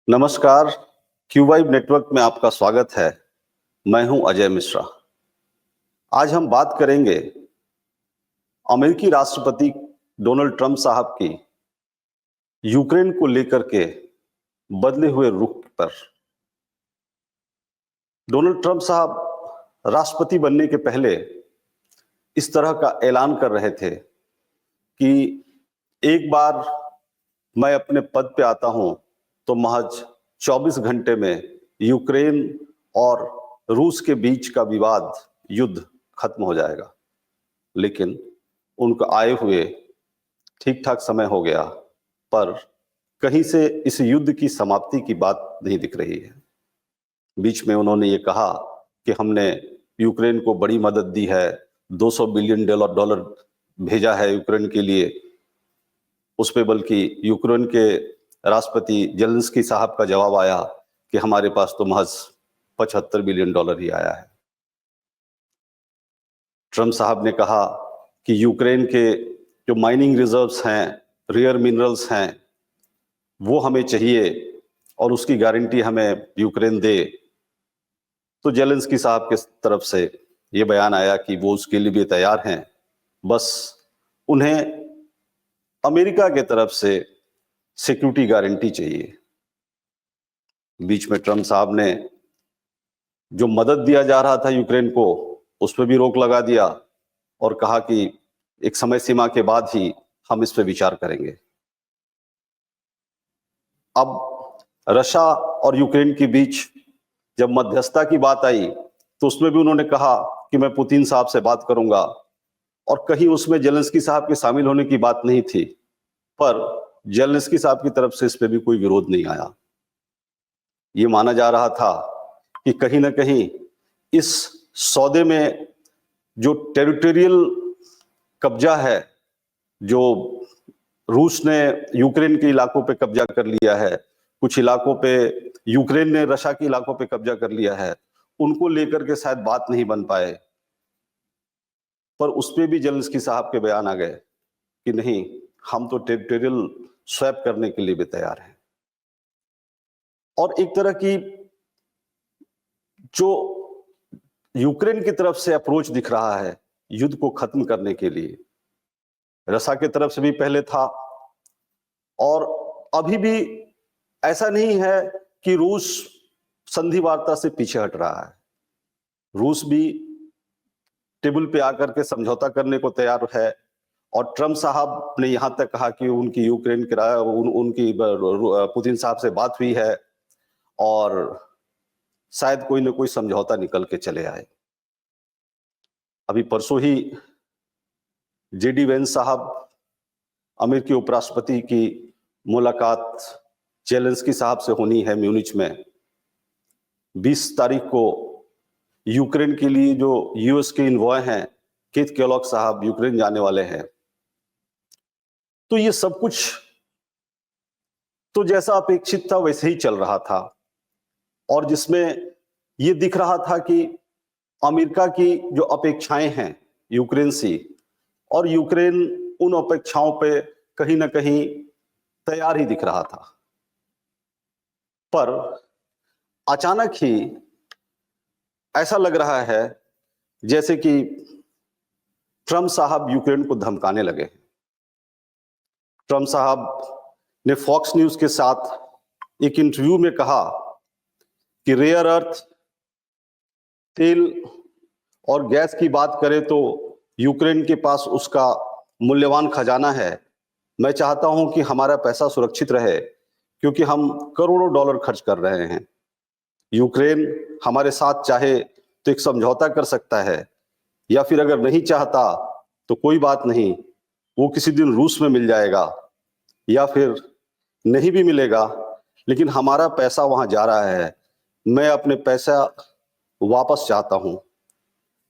नमस्कार, क्यूवाइब नेटवर्क में आपका स्वागत है। मैं हूं अजय मिश्रा। आज हम बात करेंगे अमेरिकी राष्ट्रपति डोनाल्ड ट्रंप साहब की यूक्रेन को लेकर के बदले हुए रुख पर। डोनाल्ड ट्रंप साहब राष्ट्रपति बनने के पहले इस तरह का ऐलान कर रहे थे कि एक बार मैं अपने पद पे आता हूं तो महज 24 घंटे में यूक्रेन और रूस के बीच का विवाद, युद्ध खत्म हो जाएगा। लेकिन उनको आए हुए ठीक ठाक समय हो गया, पर कहीं से इस युद्ध की समाप्ति की बात नहीं दिख रही है। बीच में उन्होंने ये कहा कि हमने यूक्रेन को बड़ी मदद दी है, 200 बिलियन डॉलर भेजा है यूक्रेन के लिए। उस पे बल्कि यूक्रेन के राष्ट्रपति जेलेंस्की साहब का जवाब आया कि हमारे पास तो महज 75 बिलियन डॉलर ही आया है। ट्रंप साहब ने कहा कि यूक्रेन के जो माइनिंग रिजर्व्स हैं, रेयर मिनरल्स हैं, वो हमें चाहिए और उसकी गारंटी हमें यूक्रेन दे। तो जेलेंस्की साहब के तरफ से ये बयान आया कि वो उसके लिए भी तैयार हैं, बस उन्हें अमेरिका के तरफ से सिक्योरिटी गारंटी चाहिए। बीच में ट्रंप साहब ने जो मदद दिया जा रहा था यूक्रेन को, उस पर भी रोक लगा दिया और कहा कि एक समय सीमा के बाद ही हम इस पर विचार करेंगे। अब रशिया और यूक्रेन के बीच जब मध्यस्थता की बात आई तो उसमें भी उन्होंने कहा कि मैं पुतिन साहब से बात करूंगा, और कहीं उसमें जेलेंस्की साहब के शामिल होने की बात नहीं थी। पर जेलेंस्की साहब की तरफ से इस पे भी कोई विरोध नहीं आया। ये माना जा रहा था कि कहीं ना कहीं इस सौदे में जो टेरिटोरियल कब्जा है, जो रूस ने यूक्रेन के इलाकों पे कब्जा कर लिया है, कुछ इलाकों पे यूक्रेन ने रशिया के इलाकों पे कब्जा कर लिया है, उनको लेकर के शायद बात नहीं बन पाए। पर उस पे भी जेलेंस्की साहब के बयान आ गए कि नहीं, हम तो टेरिटोरियल स्वैप करने के लिए भी तैयार हैं। और एक तरह की जो यूक्रेन की तरफ से अप्रोच दिख रहा है युद्ध को खत्म करने के लिए, रशिया की तरफ से भी पहले था और अभी भी ऐसा नहीं है कि रूस संधि वार्ता से पीछे हट रहा है। रूस भी टेबल पे आकर के समझौता करने को तैयार है, और ट्रंप साहब ने यहां तक कहा कि उनकी यूक्रेन के उनकी पुतिन साहब से बात हुई है और शायद कोई ना कोई समझौता निकल के चले आए। अभी परसों ही जेडी वेंस साहब, अमेरिकी उपराष्ट्रपति की मुलाकात जेलेंस्की साहब से होनी है म्यूनिच में। 20 तारीख को यूक्रेन के लिए जो यूएस के इन्वॉय हैं कीथ केलॉग साहब यूक्रेन जाने वाले हैं। तो ये सब कुछ तो जैसा अपेक्षित था वैसे ही चल रहा था, और जिसमें ये दिख रहा था कि अमेरिका की जो अपेक्षाएं हैं यूक्रेन से, और यूक्रेन उन अपेक्षाओं पे कहीं ना कहीं तैयार ही दिख रहा था। पर अचानक ही ऐसा लग रहा है जैसे कि ट्रंप साहब यूक्रेन को धमकाने लगे। ट्रंप साहब ने फॉक्स न्यूज के साथ एक इंटरव्यू में कहा कि रेयर अर्थ, तेल और गैस की बात करें तो यूक्रेन के पास उसका मूल्यवान खजाना है। मैं चाहता हूं कि हमारा पैसा सुरक्षित रहे, क्योंकि हम करोड़ों डॉलर खर्च कर रहे हैं। यूक्रेन हमारे साथ चाहे तो एक समझौता कर सकता है, या फिर अगर नहीं चाहता तो कोई बात नहीं, वो किसी दिन रूस में मिल जाएगा, या फिर नहीं भी मिलेगा, लेकिन हमारा पैसा वहां जा रहा है। मैं अपने पैसा वापस चाहता हूं।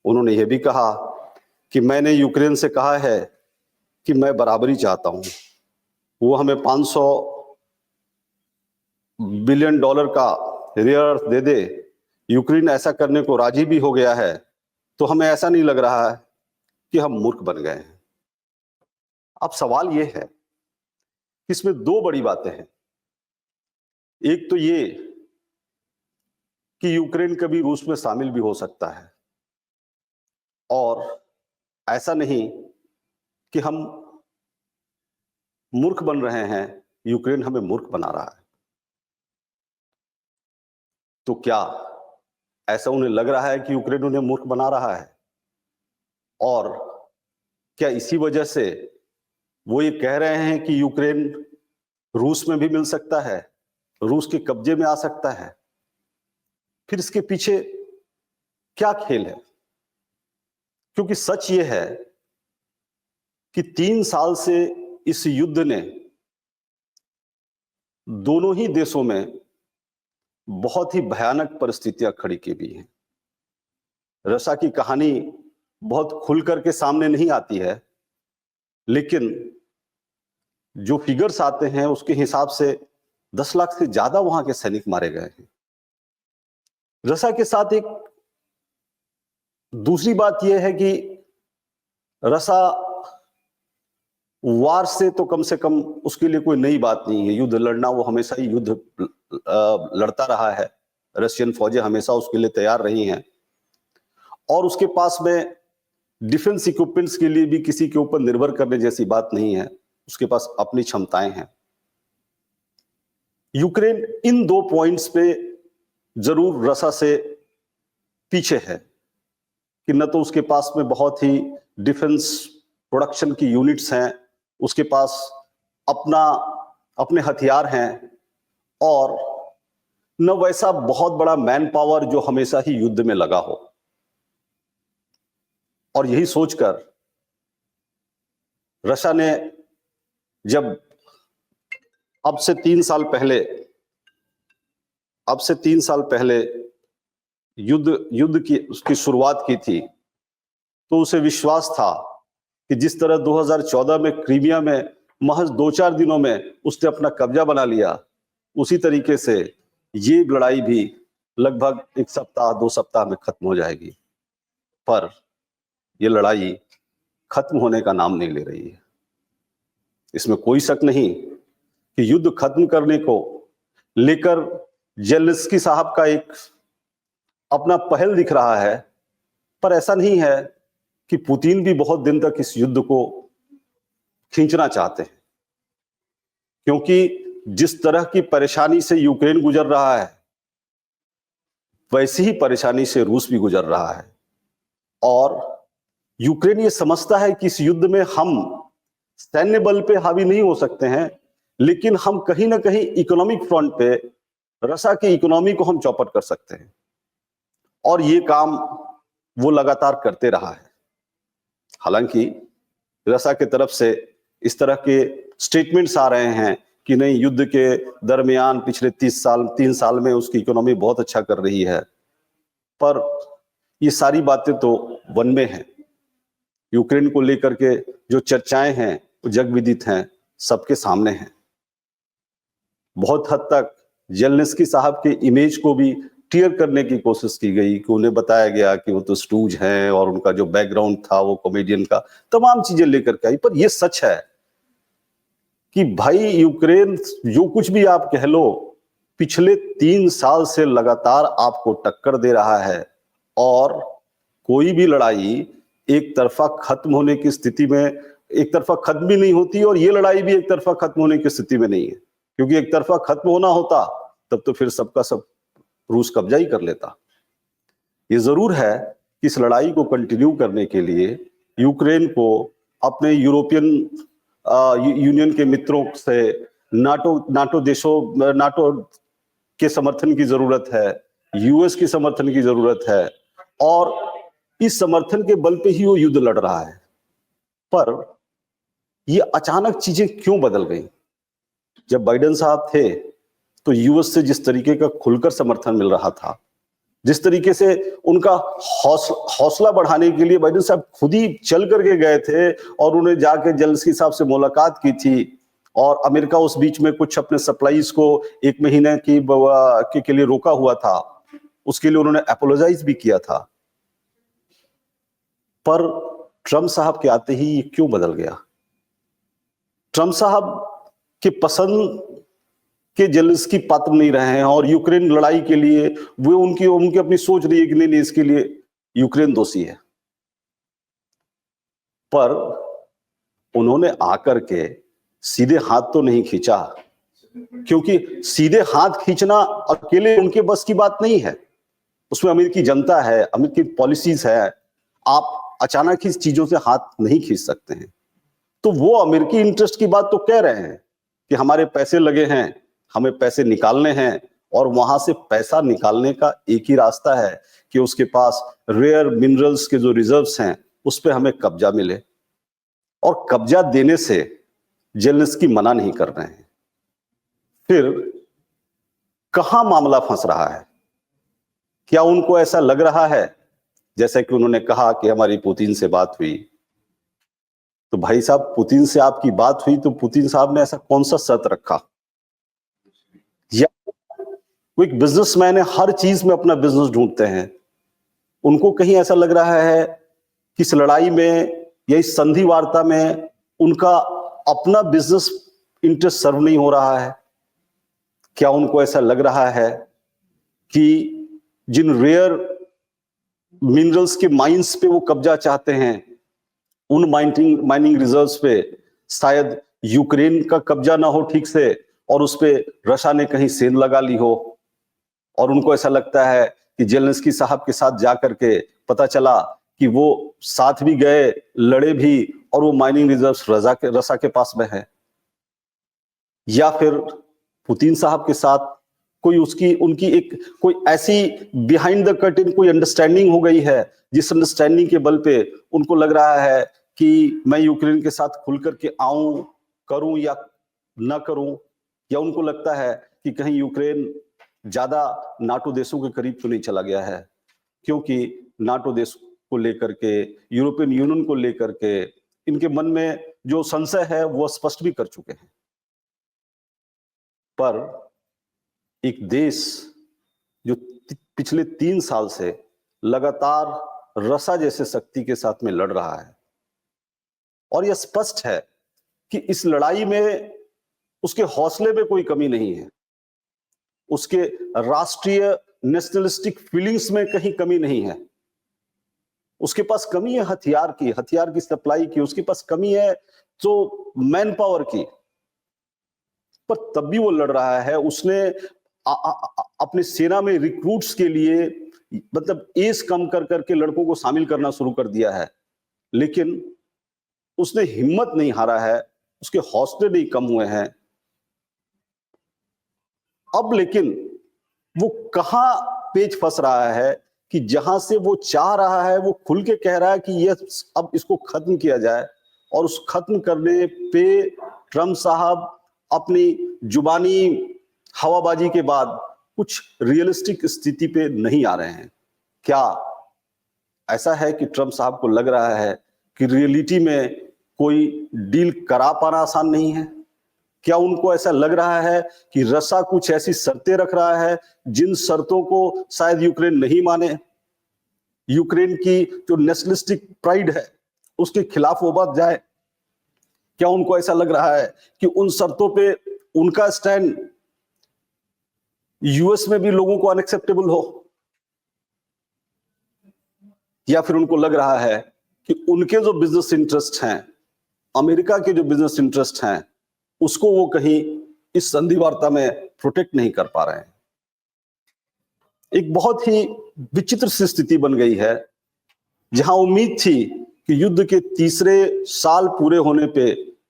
उन्होंने यह भी कहा कि मैंने यूक्रेन से कहा है कि मैं बराबरी चाहता हूं, वो हमें 500 बिलियन डॉलर का रेयर अर्थ दे दे। यूक्रेन ऐसा करने को राजी भी हो गया है, तो हमें ऐसा नहीं लग रहा है कि हम मूर्ख बन गए हैं। अब सवाल यह है कि इसमें दो बड़ी बातें हैं। एक तो ये कि यूक्रेन कभी रूस में शामिल भी हो सकता है, और ऐसा नहीं कि हम मूर्ख बन रहे हैं, यूक्रेन हमें मूर्ख बना रहा है। तो क्या ऐसा उन्हें लग रहा है कि यूक्रेन उन्हें मूर्ख बना रहा है? और क्या इसी वजह से वो ये कह रहे हैं कि यूक्रेन रूस में भी मिल सकता है, रूस के कब्जे में आ सकता है? फिर इसके पीछे क्या खेल है? क्योंकि सच ये है कि 3 साल से इस युद्ध ने दोनों ही देशों में बहुत ही भयानक परिस्थितियां खड़ी की हुई हैं। रशिया की कहानी बहुत खुल करके सामने नहीं आती है, लेकिन जो फिगर्स आते हैं उसके हिसाब से 10 लाख से ज्यादा वहां के सैनिक मारे गए हैं। रशिया के साथ एक दूसरी बात यह है कि रशिया वार से तो कम से कम उसके लिए कोई नई बात नहीं है। युद्ध लड़ना, वो हमेशा ही युद्ध लड़ता रहा है। रशियन फौजें हमेशा उसके लिए तैयार रही हैं, और उसके पास में डिफेंस इक्विपमेंट्स के लिए भी किसी के ऊपर निर्भर करने जैसी बात नहीं है। उसके पास अपनी क्षमताएं हैं। यूक्रेन इन 2 पॉइंट्स पे जरूर रशिया से पीछे है कि न तो उसके पास में बहुत ही डिफेंस प्रोडक्शन की यूनिट्स हैं, उसके पास अपने हथियार हैं, और न वैसा बहुत बड़ा मैन पावर जो हमेशा ही युद्ध में लगा हो। और यही सोचकर रशिया ने जब अब से 3 साल पहले युद्ध की उसकी शुरुआत की थी, तो उसे विश्वास था कि जिस तरह 2014 में क्रीमिया में महज 2-4 दिनों में उसने अपना कब्जा बना लिया, उसी तरीके से ये लड़ाई भी लगभग 1 सप्ताह 2 सप्ताह में खत्म हो जाएगी। पर ये लड़ाई खत्म होने का नाम नहीं ले रही है। इसमें कोई शक नहीं कि युद्ध खत्म करने को लेकर जेलेंस्की साहब का एक अपना पहल दिख रहा है, पर ऐसा नहीं है कि पुतिन भी बहुत दिन तक इस युद्ध को खींचना चाहते हैं। क्योंकि जिस तरह की परेशानी से यूक्रेन गुजर रहा है, वैसी ही परेशानी से रूस भी गुजर रहा है। और यूक्रेन ये समझता है कि इस युद्ध में हम सैन्य बल पे हावी नहीं हो सकते हैं, लेकिन हम कहीं ना कहीं इकोनॉमिक फ्रंट पे रशिया की इकोनॉमी को हम चौपट कर सकते हैं। और ये काम वो लगातार करते रहा है। हालांकि रशिया की तरफ से इस तरह के स्टेटमेंट्स आ रहे हैं कि नहीं, युद्ध के दरमियान पिछले 3 साल में उसकी इकोनॉमी बहुत अच्छा कर रही है, पर ये सारी बातें तो वन में हैं। यूक्रेन को लेकर के जो चर्चाएं हैं वो जग विदित हैं, सबके सामने हैं। बहुत हद तक जेलेंस्की साहब के इमेज को भी क्लियर करने की कोशिश की गई कि उन्हें बताया गया कि वो तो स्टूज हैं और उनका जो बैकग्राउंड था वो कॉमेडियन का, तमाम चीजें लेकर के आई। पर ये सच है कि भाई यूक्रेन जो कुछ भी आप कह लो, पिछले 3 साल से लगातार आपको टक्कर दे रहा है, और कोई भी लड़ाई एक तरफा खत्म होने की स्थिति में एक तरफा खत्म भी नहीं होती, और ये लड़ाई भी एक तरफा खत्म होने की स्थिति में नहीं है। क्योंकि एक तरफा खत्म होना होता तब तो फिर सबका सब रूस कब्जा ही कर लेता। ये जरूर है कि इस लड़ाई को कंटिन्यू करने के लिए यूक्रेन को अपने यूरोपियन यूनियन के मित्रों से, नाटो के समर्थन की जरूरत है, यूएस की समर्थन की जरूरत है, और इस समर्थन के बल पे ही वो युद्ध लड़ रहा है। पर ये अचानक चीजें क्यों बदल गई? जब बाइडेन साहब थे तो यूएस से जिस तरीके का खुलकर समर्थन मिल रहा था, जिस तरीके से उनका हौसला बढ़ाने के लिए बाइडेन साहब खुद ही चल करके गए थे और उन्हें जाके जेलेंस्की साहब से मुलाकात की थी, और अमेरिका उस बीच में कुछ अपने सप्लाईज को 1 महीने के लिए रोका हुआ था, उसके लिए उन्होंने अपोलोजाइज भी किया था। पर ट्रंप साहब के आते ही ये क्यों बदल गया? ट्रंप साहब के पसंद के जेलेंस्की पात्र नहीं रहे हैं और यूक्रेन लड़ाई के लिए वो उनकी अपनी सोच रही है कि नहीं, इसके लिए यूक्रेन दोषी है। पर उन्होंने आकर के सीधे हाथ तो नहीं खींचा, क्योंकि सीधे हाथ खींचना अकेले उनके बस की बात नहीं है। उसमें अमेरिकी जनता है, अमेरिकी पॉलिसीज है, आप अचानक ही चीजों से हाथ नहीं खींच सकते हैं। तो वो अमेरिकी इंटरेस्ट की बात तो कह रहे हैं कि हमारे पैसे लगे हैं, हमें पैसे निकालने हैं, और वहां से पैसा निकालने का एक ही रास्ता है कि उसके पास रेयर मिनरल्स के जो रिजर्व्स हैं उस पर हमें कब्जा मिले, और कब्जा देने से जेलेंस्की मना नहीं कर रहे हैं। फिर कहां मामला फंस रहा है? क्या उनको ऐसा लग रहा है, जैसे कि उन्होंने कहा कि हमारी पुतिन से बात हुई, तो भाई साहब पुतिन से आपकी बात हुई तो पुतिन साहब ने ऐसा कौन सा शर्त रखा? या वो एक बिजनेसमैन है, हर चीज में अपना बिजनेस ढूंढते हैं। उनको कहीं ऐसा लग रहा है कि इस लड़ाई में या इस संधि वार्ता में उनका अपना बिजनेस इंटरेस्ट सर्व नहीं हो रहा है? क्या उनको ऐसा लग रहा है कि जिन रेयर मिनरल्स के माइंस पे वो कब्जा चाहते हैं, उन माइनिंग रिजर्व्स पे शायद यूक्रेन का कब्जा ना हो ठीक से, और उस पे रशिया ने कहीं सेंध लगा ली हो, और उनको ऐसा लगता है कि जेलेंस्की साहब के साथ जाकर के पता चला कि वो साथ भी गए, लड़े भी, और वो माइनिंग रिजर्व्स रशिया के पास में है। या फिर पुतिन साहब के साथ कोई उनकी एक कोई ऐसी बिहाइंड द कर्टेन कोई अंडरस्टैंडिंग हो गई है, जिस अंडरस्टैंडिंग के बल पे उनको लग रहा है कि मैं यूक्रेन के साथ खुल करके आऊं, करूं या ना करूं, या उनको लगता है कि कहीं यूक्रेन ज्यादा नाटो देशों के करीब तो नहीं चला गया है, क्योंकि नाटो देश को लेकर के, यूरोपियन यूनियन को लेकर के इनके मन में जो संशय है वो स्पष्ट भी कर चुके हैं। पर एक देश जो पिछले 3 साल से लगातार रशिया जैसे शक्ति के साथ में लड़ रहा है, और यह स्पष्ट है कि इस लड़ाई में उसके हौसले में कोई कमी नहीं है, उसके राष्ट्रीय नेशनलिस्टिक फीलिंग्स में कहीं कमी नहीं है। उसके पास कमी है हथियार की सप्लाई की, उसके पास कमी है तो मैन पावर की, पर तब भी वो लड़ रहा है। उसने अपने सेना में रिक्रूट्स के लिए मतलब एज कम कर करके लड़कों को शामिल करना शुरू कर दिया है, लेकिन उसने हिम्मत नहीं हारा है, उसके हौसले नहीं कम हुए हैं। अब लेकिन वो कहां पेच फंस रहा है कि जहां से वो चाह रहा है, वो खुल के कह रहा है कि ये अब इसको खत्म किया जाए, और उस खत्म करने पे ट्रंप साहब अपनी जुबानी हवाबाजी के बाद कुछ रियलिस्टिक स्थिति पे नहीं आ रहे हैं। क्या ऐसा है कि ट्रंप साहब को लग रहा है कि रियलिटी में कोई डील करा पाना आसान नहीं है? क्या उनको ऐसा लग रहा है कि रशिया कुछ ऐसी शर्तें रख रहा है जिन शर्तों को शायद यूक्रेन नहीं माने? यूक्रेन की जो नेशनलिस्टिक प्राइड है उसके खिलाफ वो बात जाए? क्या उनको ऐसा लग रहा है कि उन शर्तों पे उनका स्टैंड यूएस में भी लोगों को अनएक्सेप्टेबल हो? या फिर उनको लग रहा है कि उनके जो बिजनेस इंटरेस्ट हैं, अमेरिका के जो बिजनेस इंटरेस्ट हैं, उसको वो कहीं इस संधि वार्ता में प्रोटेक्ट नहीं कर पा रहे हैं? एक बहुत ही विचित्र सी स्थिति बन गई है, जहां उम्मीद थी कि युद्ध के तीसरे साल पूरे होने पे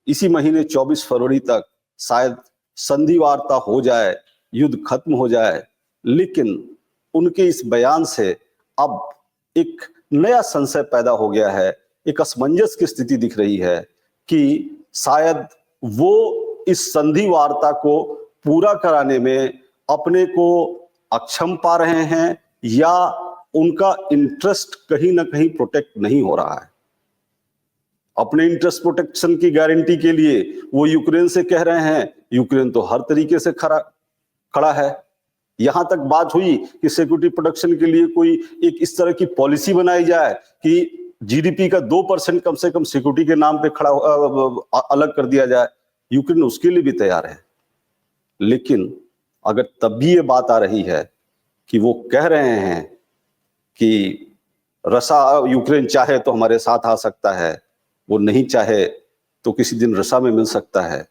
इसी महीने 24 फरवरी तक शायद संधि वार्ता हो जाए, युद्ध खत्म हो जाए, लेकिन उनके इस बयान से अब एक नया संशय पैदा हो गया है, एक असमंजस की स्थिति दिख रही है कि शायद वो इस संधि वार्ता को पूरा कराने में अपने को अक्षम पा रहे हैं, या उनका इंटरेस्ट कहीं ना कहीं प्रोटेक्ट नहीं हो रहा है। अपने इंटरेस्ट प्रोटेक्शन की गारंटी के लिए वो यूक्रेन से कह रहे हैं, यूक्रेन तो हर तरीके से खड़ा है। यहां तक बात हुई कि सिक्योरिटी प्रोटेक्शन के लिए कोई एक इस तरह की पॉलिसी बनाई जाए कि जीडीपी का 2% कम से कम सिक्योरिटी के नाम पे अलग कर दिया जाए। यूक्रेन उसके लिए भी तैयार है, लेकिन अगर तब भी ये बात आ रही है कि वो कह रहे हैं कि रसा यूक्रेन चाहे तो हमारे साथ आ सकता है, वो नहीं चाहे तो किसी दिन रसा में मिल सकता है,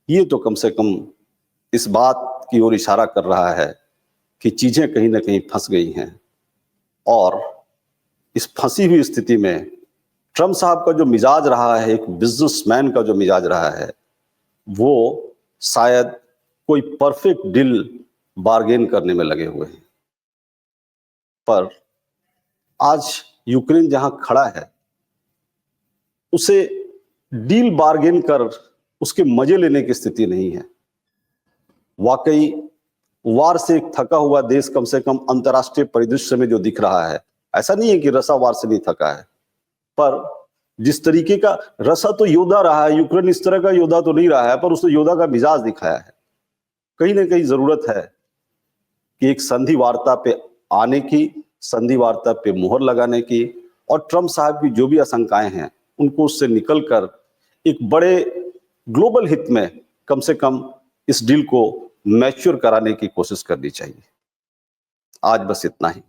ये तो कम से कम इस बात की ओर इशारा कर रहा है कि चीजें कहीं ना कहीं फंस गई हैं। और इस फंसी हुई स्थिति में ट्रम्प साहब का जो मिजाज रहा है, एक बिजनेसमैन का जो मिजाज रहा है, वो शायद कोई परफेक्ट डील बार्गेन करने में लगे हुए हैं। पर आज यूक्रेन जहां खड़ा है, उसे डील बार्गेन कर उसके मजे लेने की स्थिति नहीं है। वाकई वार से एक थका हुआ देश कम से कम अंतर्राष्ट्रीय परिदृश्य में जो दिख रहा है, ऐसा नहीं है कि रसा वार से नहीं थका है, पर जिस तरीके का रसा तो योद्धा रहा है, यूक्रेन इस तरह का योद्धा तो नहीं रहा है, पर उसने योद्धा का मिजाज दिखाया है। कहीं ना कहीं जरूरत है कि एक संधि वार्ता पे आने की, संधि वार्ता पे मुहर लगाने की, और ट्रम्प साहब की जो भी आशंकाएं हैं उनको उससे निकलकर एक बड़े ग्लोबल हित में कम से कम इस डील को मैच्योर कराने की कोशिश करनी चाहिए। आज बस इतना ही।